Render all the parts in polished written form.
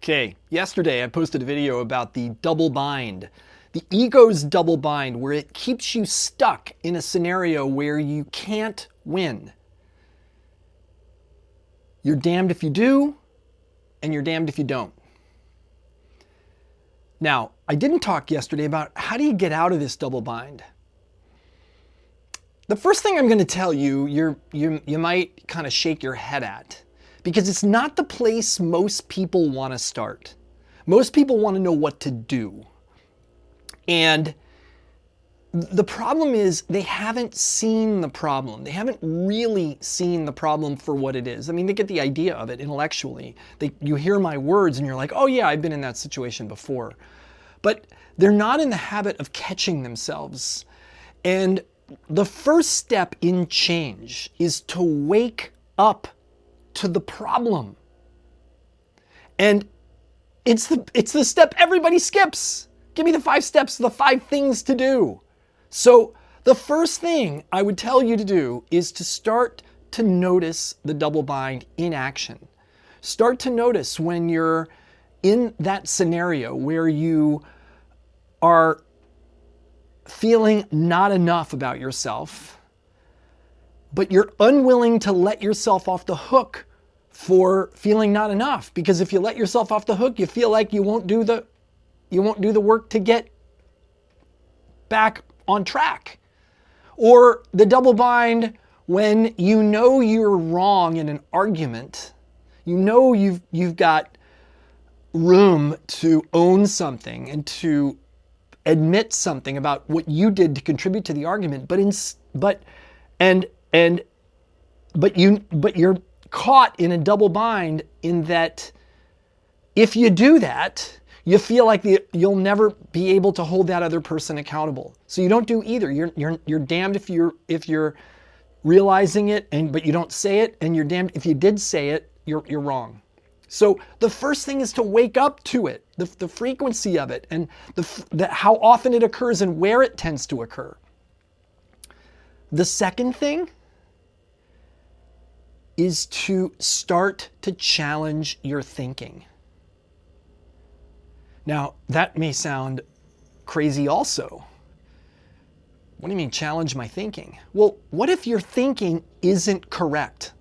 Okay, yesterday I posted a video about the double bind, the ego's double bind, where it keeps you stuck in a scenario where you can't win. You're damned if you do, and you're damned if you don't. Now, I didn't talk yesterday about how do you get out of this double bind. The first thing I'm going to tell you, you might kind of shake your head at, because it's not the place most people want to start. Most people want to know what to do. And the problem is they haven't seen the problem. They haven't really seen the problem for what it is. I mean, they get the idea of it intellectually. You hear my words and you're like, oh yeah, I've been in that situation before. But they're not in the habit of catching themselves. And the first step in change is to wake up to the problem. And it's the step everybody skips. Give me the 5 steps, the 5 things to do. So the first thing I would tell you to do is to start to notice the double bind in action. Start to notice when you're in that scenario where you are feeling not enough about yourself, but you're unwilling to let yourself off the hook for feeling not enough. Because if you let yourself off the hook, you feel like you won't do the work to get back on track. Or the double bind when you know you're wrong in an argument, you know you've got room to own something and to admit something about what you did to contribute to the argument, but you're caught in a double bind in that if you do that, you feel like you'll never be able to hold that other person accountable. So you don't do either. You're damned if you're realizing it but you don't say it, and you're damned if you did say it, you're wrong. So the first thing is to wake up to it, the frequency of it, and how often it occurs and where it tends to occur. The second thing is to start to challenge your thinking. Now, that may sound crazy also. What do you mean, challenge my thinking? Well, what if your thinking isn't correct?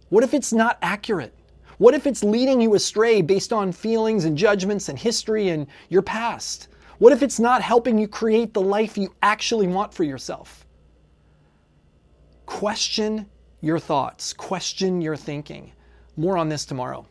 What if it's not accurate? What if it's leading you astray based on feelings and judgments and history and your past? What if it's not helping you create the life you actually want for yourself? Question your thoughts. Question your thinking. More on this tomorrow.